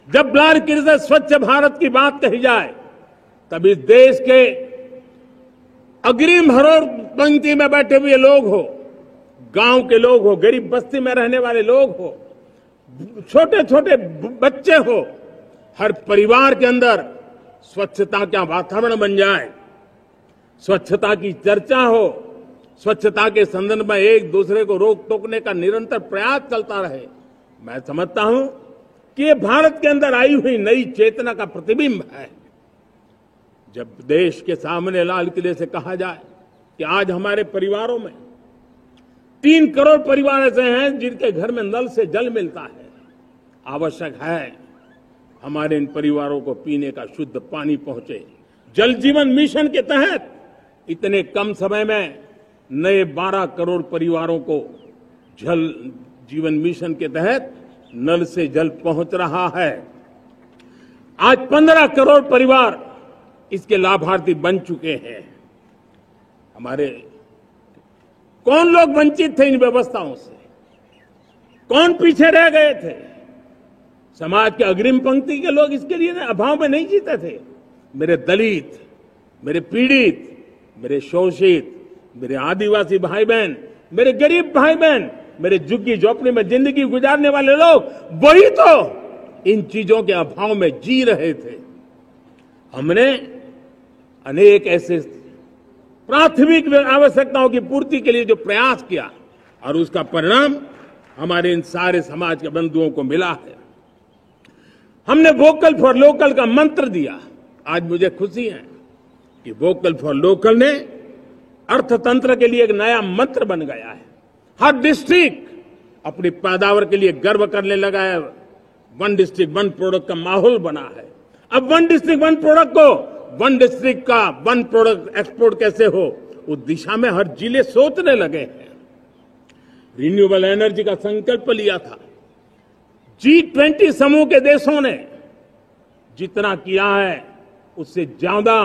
जब बार से स्वच्छ भारत की बात कही जाए, तब इस देश के अग्रिम हरोर पंक्ति में बैठे हुए लोग हो, गांव के लोग हो, गरीब बस्ती में रहने वाले लोग हो, छोटे छोटे बच्चे हो, हर परिवार के अंदर स्वच्छता का वातावरण बन जाए, स्वच्छता की चर्चा हो, स्वच्छता के संदर्भ में एक दूसरे को रोक टोकने का निरंतर प्रयास चलता रहे। मैं समझता हूं कि ये भारत के अंदर आई हुई नई चेतना का प्रतिबिंब है। जब देश के सामने लाल किले से कहा जाए कि आज हमारे परिवारों में 3 करोड़ परिवार ऐसे हैं जिनके घर में नल से जल मिलता है, आवश्यक है हमारे इन परिवारों को पीने का शुद्ध पानी पहुंचे। जल जीवन मिशन के तहत इतने कम समय में नए 12 करोड़ परिवारों को जल जीवन मिशन के तहत नल से जल पहुंच रहा है। आज 15 करोड़ परिवार इसके लाभार्थी बन चुके हैं। हमारे कौन लोग वंचित थे इन व्यवस्थाओं से? कौन पीछे रह गए थे? समाज के अग्रिम पंक्ति के लोग इसके लिए अभाव में नहीं जीते थे। मेरे दलित, मेरे पीड़ित, मेरे शोषित, मेरे आदिवासी भाई बहन, मेरे गरीब भाई बहन, मेरे झुग्गी झोपड़ी में जिंदगी गुजारने वाले लोग, वही तो इन चीजों के अभाव में जी रहे थे। हमने अनेक ऐसे प्राथमिक आवश्यकताओं की पूर्ति के लिए जो प्रयास किया और उसका परिणाम हमारे इन सारे समाज के बंधुओं को मिला है। हमने वोकल फॉर लोकल का मंत्र दिया। आज मुझे खुशी है कि वोकल फॉर लोकल ने अर्थतंत्र के लिए एक नया मंत्र बन गया है। हर डिस्ट्रिक्ट अपनी पैदावार के लिए गर्व करने लगा है। 1 डिस्ट्रिक्ट 1 प्रोडक्ट का माहौल बना है। अब 1 डिस्ट्रिक्ट 1 प्रोडक्ट को 1 डिस्ट्रिक्ट का 1 प्रोडक्ट एक्सपोर्ट कैसे हो, उस दिशा में हर जिले सोचने लगे हैं। रिन्यूएबल एनर्जी का संकल्प लिया था। G20 समूह के देशों ने जितना किया है उससे ज्यादा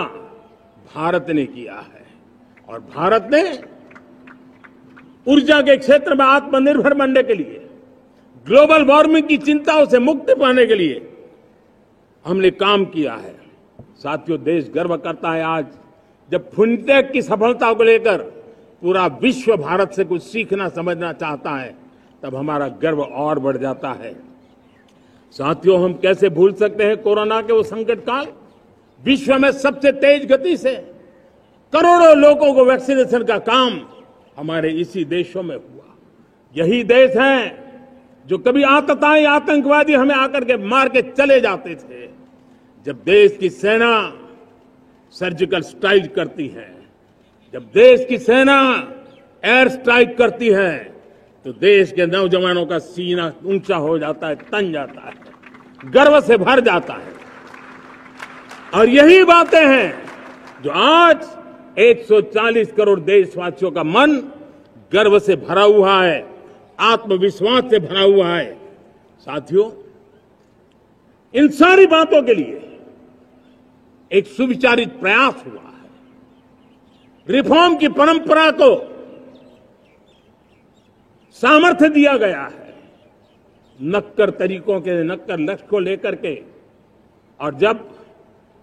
भारत ने किया है, और भारत ने ऊर्जा के क्षेत्र में आत्मनिर्भर बनने के लिए, ग्लोबल वार्मिंग की चिंताओं से मुक्ति पाने के लिए हमने काम किया है। साथियों, देश गर्व करता है आज जब फिनटेक की सफलता को लेकर पूरा विश्व भारत से कुछ सीखना समझना चाहता है, तब हमारा गर्व और बढ़ जाता है। साथियों, हम कैसे भूल सकते हैं कोरोना के वो संकट काल। विश्व में सबसे तेज गति से करोड़ों लोगों को वैक्सीनेशन का काम हमारे इसी देशों में हुआ। यही देश हैं जो कभी आतताई आतंकवादी हमें आकर के मार के चले जाते थे। जब देश की सेना सर्जिकल स्ट्राइक करती है, जब देश की सेना एयर स्ट्राइक करती है, तो देश के नौजवानों का सीना ऊंचा हो जाता है, तन जाता है, गर्व से भर जाता है। और यही बातें हैं जो आज 140 करोड़ देशवासियों का मन गर्व से भरा हुआ है, आत्मविश्वास से भरा हुआ है। साथियों, इन सारी बातों के लिए एक सुविचारित प्रयास हुआ है। रिफॉर्म की परंपरा को सामर्थ्य दिया गया है, नक्कर तरीकों के, नक्कर लक्ष्य को लेकर के। और जब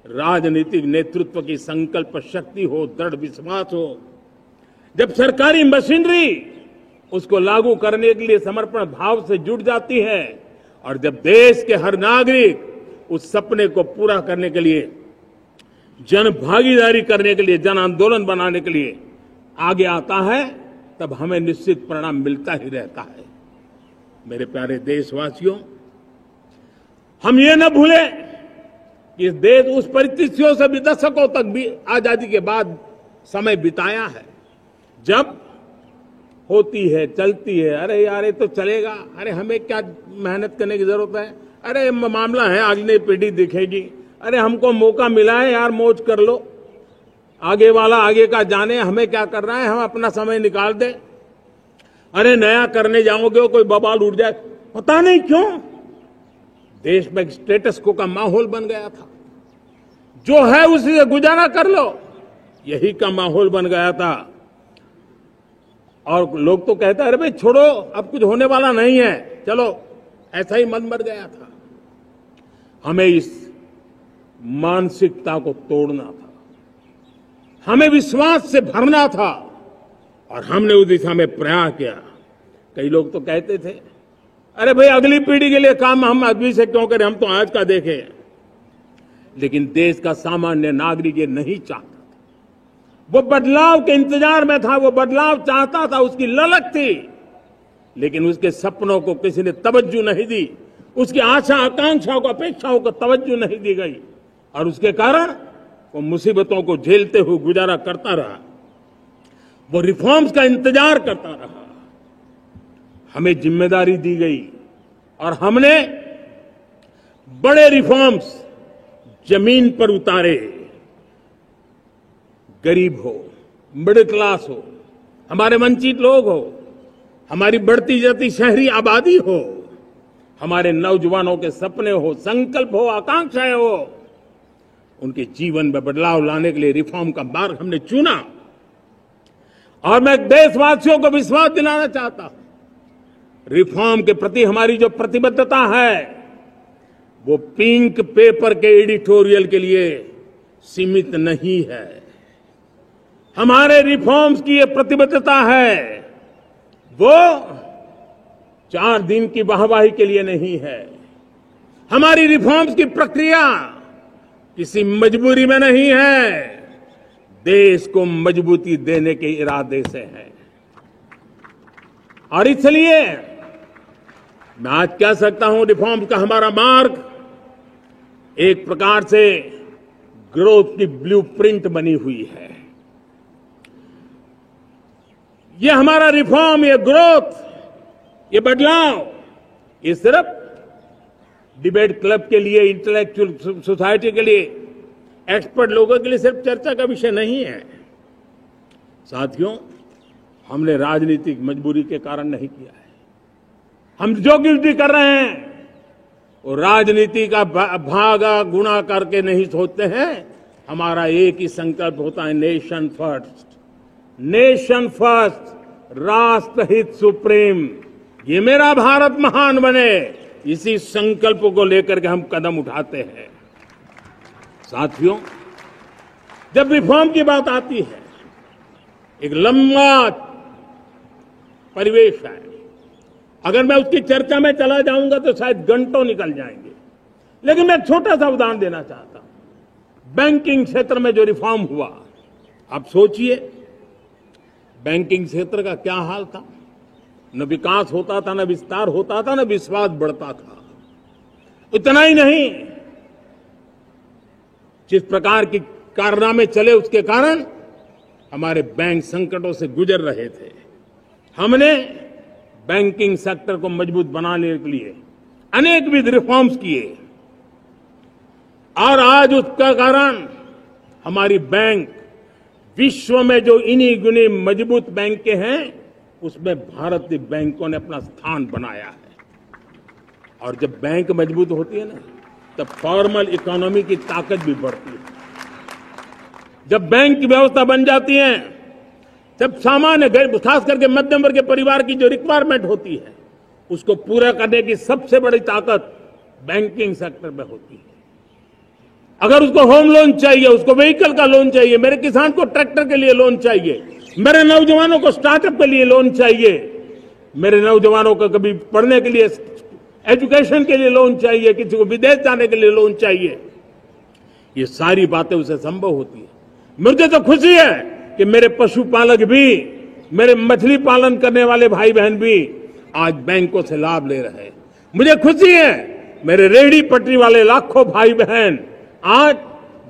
राजनीतिक नेतृत्व की संकल्प शक्ति हो, दृढ़ विश्वास हो, जब सरकारी मशीनरी उसको लागू करने के लिए समर्पण भाव से जुट जाती है, और जब देश के हर नागरिक उस सपने को पूरा करने के लिए, जन भागीदारी करने के लिए, जन आंदोलन बनाने के लिए आगे आता है, तब हमें निश्चित परिणाम मिलता ही रहता है। मेरे प्यारे देशवासियों, हम ये न भूलें कि इस देश उस परिस्थितियों से भी दशकों तक भी आजादी के बाद समय बिताया है, जब होती है, चलती है, अरे यार ये तो चलेगा, अरे हमें क्या मेहनत करने की जरूरत है, अरे मामला है अगली पीढ़ी दिखेगी, अरे हमको मौका मिला है यार, मौज कर लो, आगे वाला आगे का जाने, हमें क्या करना है, हम अपना समय निकाल दें। अरे नया करने जाओगे कोई बवाल उठ जाए, पता नहीं क्यों देश में स्टेटस को का माहौल बन गया था। जो है उसी से गुजारा कर लो, यही का माहौल बन गया था। और लोग तो कहते हैं अरे भाई छोड़ो, अब कुछ होने वाला नहीं है, चलो, ऐसा ही मन बढ़ गया था। हमें इस मानसिकता को तोड़ना था, हमें विश्वास से भरना था और हमने उस दिशा में प्रयास किया। कई लोग तो कहते थे, अरे भाई अगली पीढ़ी के लिए काम हम अभी से क्यों करें, हम तो आज का देखें। लेकिन देश का सामान्य नागरिक ये नहीं चाहता था। वो बदलाव के इंतजार में था, वो बदलाव चाहता था, उसकी ललक थी, लेकिन उसके सपनों को किसी ने तवज्जो नहीं दी, उसकी आशा आकांक्षाओं को अपेक्षाओं को तवज्जो नहीं दी गई और उसके कारण वो मुसीबतों को झेलते हुए गुजारा करता रहा, वो रिफॉर्म्स का इंतजार करता रहा। हमें जिम्मेदारी दी गई और हमने बड़े रिफॉर्म्स जमीन पर उतारे। गरीब हो, मिडिल क्लास हो, हमारे वंचित लोग हो, हमारी बढ़ती जाती शहरी आबादी हो, हमारे नौजवानों के सपने हो, संकल्प हो, आकांक्षाएं हो, उनके जीवन में बदलाव लाने के लिए रिफॉर्म का मार्ग हमने चुना। और मैं देशवासियों को विश्वास दिलाना चाहता हूं, रिफॉर्म के प्रति हमारी जो प्रतिबद्धता है वो पिंक पेपर के एडिटोरियल के लिए सीमित नहीं है। हमारे रिफॉर्म्स की ये प्रतिबद्धता है, वो 4 दिन की वाहवाही के लिए नहीं है। हमारी रिफॉर्म्स की प्रक्रिया किसी मजबूरी में नहीं है, देश को मजबूती देने के इरादे से है। और इसलिए मैं आज कह सकता हूं, रिफॉर्म का हमारा मार्ग एक प्रकार से ग्रोथ की ब्लूप्रिंट बनी हुई है। ये हमारा रिफॉर्म, ये ग्रोथ, ये बदलाव, ये सिर्फ डिबेट क्लब के लिए, इंटेलेक्चुअल सोसाइटी के लिए, एक्सपर्ट लोगों के लिए सिर्फ चर्चा का विषय नहीं है। साथियों, हमने राजनीतिक मजबूरी के कारण नहीं किया है। हम जो कुछ भी कर रहे हैं वो राजनीति का भागा गुणा करके नहीं सोचते हैं। हमारा एक ही संकल्प होता है, नेशन फर्स्ट, नेशन फर्स्ट, राष्ट्रहित सुप्रीम। ये मेरा भारत महान बने, इसी संकल्प को लेकर के हम कदम उठाते हैं। साथियों, जब रिफॉर्म की बात आती है, एक लंबा परिवेश है। अगर मैं उसकी चर्चा में चला जाऊंगा तो शायद घंटों निकल जाएंगे, लेकिन मैं एक छोटा सा उदाहरण देना चाहता हूं। बैंकिंग क्षेत्र में जो रिफॉर्म हुआ, आप सोचिए बैंकिंग क्षेत्र का क्या हाल था। न विकास होता था, न विस्तार होता था, न विश्वास बढ़ता था। इतना ही नहीं, जिस प्रकार की कारनामे चले उसके कारण हमारे बैंक संकटों से गुजर रहे थे। हमने बैंकिंग सेक्टर को मजबूत बनाने के लिए अनेक विध रिफॉर्म्स किए और आज उसका कारण हमारी बैंक विश्व में जो इन्हीं गुनी मजबूत बैंक के हैं, उसमें भारतीय बैंकों ने अपना स्थान बनाया है। और जब बैंक मजबूत होती है ना, तब फॉर्मल इकोनॉमी की ताकत भी बढ़ती है। जब बैंक की व्यवस्था बन जाती है, जब सामान्य खास करके मध्यम वर्ग के परिवार की जो रिक्वायरमेंट होती है, उसको पूरा करने की सबसे बड़ी ताकत बैंकिंग सेक्टर में होती है। अगर उसको होम लोन चाहिए, उसको व्हीकल का लोन चाहिए, मेरे किसान को ट्रैक्टर के लिए लोन चाहिए, मेरे नौजवानों को स्टार्टअप के लिए लोन चाहिए, मेरे नौजवानों को कभी पढ़ने के लिए, एजुकेशन के लिए लोन चाहिए, किसी को विदेश जाने के लिए लोन चाहिए, ये सारी बातें उसे संभव होती है। मुझे तो खुशी है कि मेरे पशुपालक भी, मेरे मछली पालन करने वाले भाई बहन भी आज बैंकों से लाभ ले रहे हैं। मुझे खुशी है मेरे रेहड़ी पटरी वाले लाखों भाई बहन आज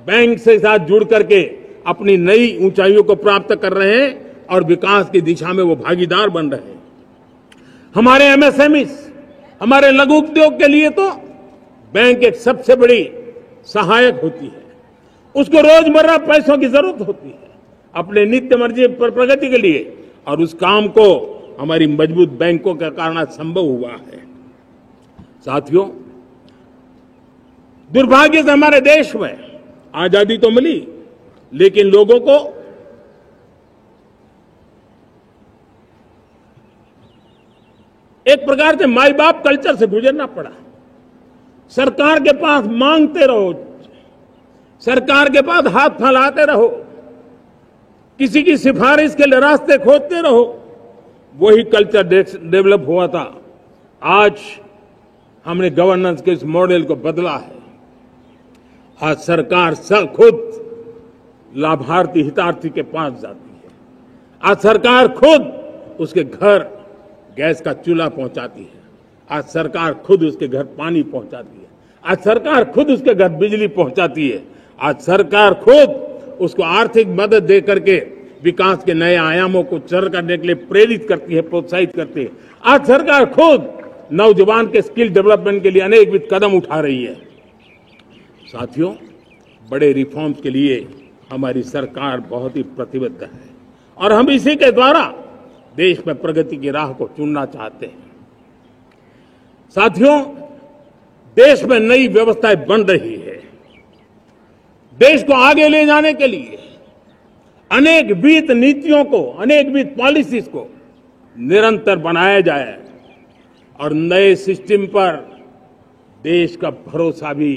बैंक से साथ जुड़ करके अपनी नई ऊंचाइयों को प्राप्त कर रहे हैं और विकास की दिशा में वो भागीदार बन रहे हैं। हमारे एमएसएमई, हमारे लघु उद्योग के लिए तो बैंक एक सबसे बड़ी सहायक होती है। उसको रोजमर्रा पैसों की जरूरत होती है अपने नित्य मर्जी पर प्रगति के लिए, और उस काम को हमारी मजबूत बैंकों के कारण संभव हुआ है। साथियों, दुर्भाग्य से हमारे देश में आजादी तो मिली, लेकिन लोगों को एक प्रकार से माई बाप कल्चर से गुजरना पड़ा। सरकार के पास मांगते रहो, सरकार के पास हाथ फैलाते रहो, किसी की सिफारिश के लिए रास्ते खोजते रहो। वही कल्चर डेवलप हुआ था। आज हमने गवर्नेंस के इस मॉडल को बदला है। आज सरकार खुद लाभार्थी हितार्थी के पास जाती है। आज सरकार खुद उसके घर गैस का चूल्हा पहुंचाती है। आज सरकार खुद उसके घर पानी पहुंचाती है। आज सरकार खुद उसके घर बिजली पहुंचाती है। आज सरकार खुद उसको आर्थिक मदद दे करके विकास के नए आयामों को सर करने के लिए प्रेरित करती है, प्रोत्साहित करती है। आज सरकार खुद नौजवान के स्किल डेवलपमेंट के लिए अनेकविध कदम उठा रही है। साथियों, बड़े रिफॉर्म्स के लिए हमारी सरकार बहुत ही प्रतिबद्ध है और हम इसी के द्वारा देश में प्रगति की राह को चुनना चाहते हैं। साथियों, देश में नई व्यवस्थाएं बन रही है। देश को आगे ले जाने के लिए अनेक वित्त नीतियों को, अनेक वित्त पॉलिसीज को निरंतर बनाया जाए और नए सिस्टम पर देश का भरोसा भी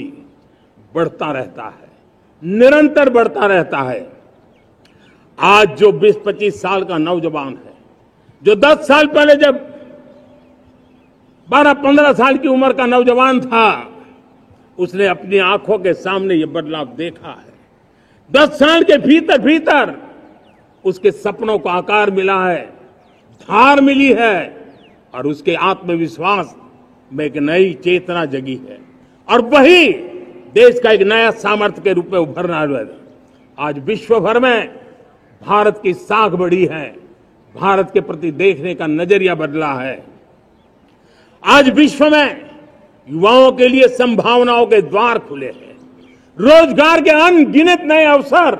बढ़ता रहता है, निरंतर बढ़ता रहता है। आज जो 20-25 साल का नौजवान है, जो 10 साल पहले जब 12-15 साल की उम्र का नौजवान था, उसने अपनी आंखों के सामने ये बदलाव देखा है। 10 साल के भीतर भीतर उसके सपनों को आकार मिला है, धार मिली है और उसके आत्मविश्वास में एक नई चेतना जगी है और वही देश का एक नया सामर्थ्य के रूप में उभरना है। आज विश्व भर में भारत की साख बढ़ी है, भारत के प्रति देखने का नजरिया बदला है। आज विश्व में युवाओं के लिए संभावनाओं के द्वार खुले हैं। रोजगार के अनगिनत नए अवसर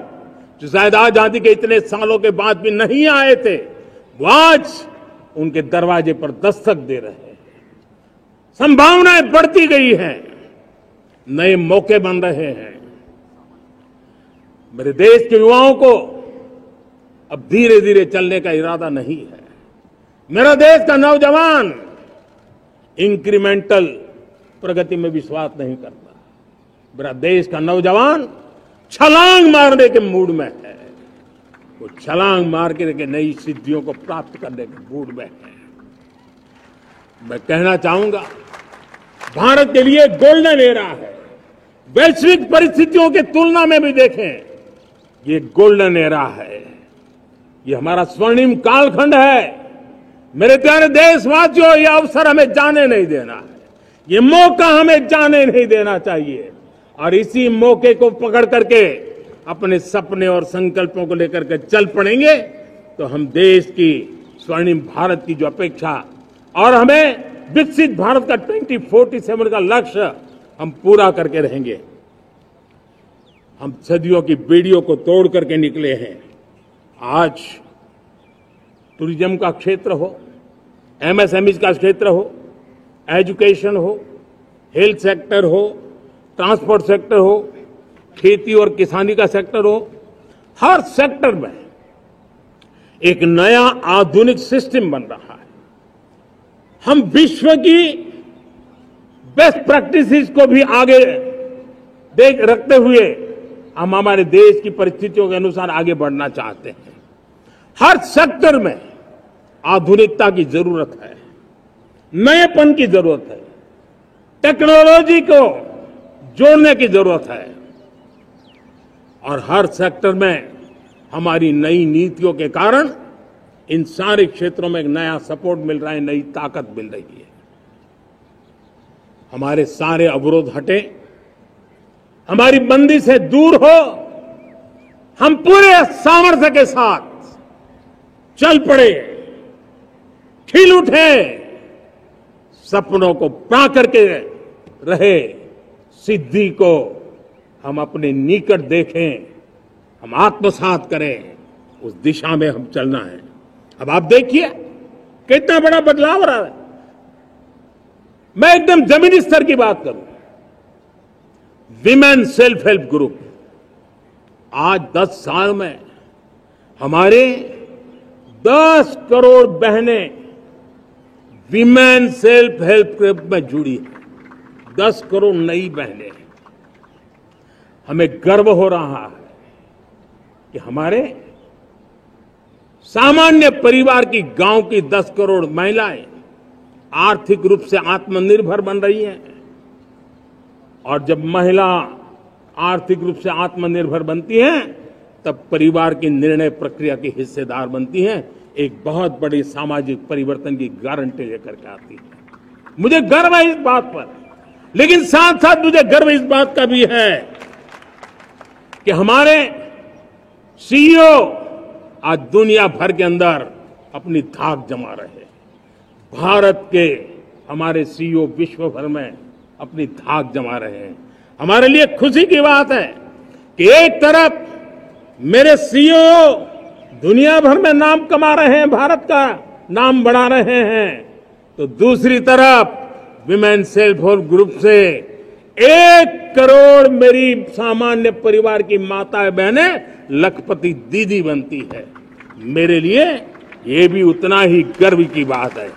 जो शायद आजादी के इतने सालों के बाद भी नहीं आए थे, वो आज उनके दरवाजे पर दस्तक दे रहे हैं। संभावनाएं बढ़ती गई हैं, नए मौके बन रहे हैं। मेरे देश के युवाओं को अब धीरे धीरे चलने का इरादा नहीं है। मेरा देश का नौजवान इंक्रीमेंटल प्रगति में विश्वास नहीं करता। मेरा देश का नौजवान छलांग मारने के मूड में है। वो छलांग मार के नई सिद्धियों को प्राप्त करने के मूड में है। मैं कहना चाहूंगा, भारत के लिए गोल्डन एरा है। वैश्विक परिस्थितियों की तुलना में भी देखें, ये गोल्डन एरा है। ये हमारा स्वर्णिम कालखंड है। मेरे प्यारे देशवासियों, ये अवसर हमें जाने नहीं देना है। ये मौका हमें जाने नहीं देना चाहिए और इसी मौके को पकड़ करके अपने सपने और संकल्पों को लेकर के चल पड़ेंगे तो हम देश की स्वर्णिम भारत की जो अपेक्षा और हमें विकसित भारत का 2047 का लक्ष्य हम पूरा करके रहेंगे। हम सदियों की बेड़ियों को तोड़ करके निकले हैं। आज टूरिज्म का क्षेत्र हो, एमएसएमई का क्षेत्र हो, एजुकेशन हो, हेल्थ सेक्टर हो, ट्रांसपोर्ट सेक्टर हो, खेती और किसानी का सेक्टर हो, हर सेक्टर में एक नया आधुनिक सिस्टम बन रहा है। हम विश्व की बेस्ट प्रैक्टिसेस को भी आगे देख रखते हुए हम हमारे देश की परिस्थितियों के अनुसार आगे बढ़ना चाहते हैं। हर सेक्टर में आधुनिकता की जरूरत है, नएपन की जरूरत है, टेक्नोलॉजी को जोड़ने की जरूरत है और हर सेक्टर में हमारी नई नीतियों के कारण इन सारे क्षेत्रों में एक नया सपोर्ट मिल रहा है, नई ताकत मिल रही है। हमारे सारे अवरोध हटे, हमारी बंदिशें दूर हो, हम पूरे सामर्थ्य के साथ चल पड़े, खिल उठे, सपनों को पा करके रहे, सिद्धि को हम अपने निकट देखें, हम आत्मसात करें, उस दिशा में हम चलना है। अब आप देखिए कितना बड़ा बदलाव हो रहा है। मैं एकदम जमीनी स्तर की बात करूं, विमेन सेल्फ हेल्प ग्रुप आज 10 साल में हमारे 10 करोड़ बहनें विमेन सेल्फ हेल्प ग्रुप में जुड़ी है। 10 करोड़ नई बहनें। हमें गर्व हो रहा है कि हमारे सामान्य परिवार की, गांव की 10 करोड़ महिलाएं आर्थिक रूप से आत्मनिर्भर बन रही हैं। और जब महिला आर्थिक रूप से आत्मनिर्भर बनती हैं, तब परिवार की निर्णय प्रक्रिया की हिस्सेदार बनती हैं, एक बहुत बड़ी सामाजिक परिवर्तन की गारंटी लेकर के आती है। मुझे गर्व है इस बात पर, लेकिन साथ साथ मुझे गर्व इस बात का भी है कि हमारे सीईओ आज दुनिया भर के अंदर अपनी धाक जमा रहे हैं। भारत के हमारे सीईओ विश्व भर में अपनी धाक जमा रहे हैं। हमारे लिए खुशी की बात है कि एक तरफ मेरे सीईओ दुनिया भर में नाम कमा रहे हैं, भारत का नाम बढ़ा रहे हैं, तो दूसरी तरफ विमेन सेल्फ हेल्प ग्रुप से 1 करोड़ मेरी सामान्य परिवार की माताएं बहनें लखपति दीदी बनती है। मेरे लिए ये भी उतना ही गर्व की बात है।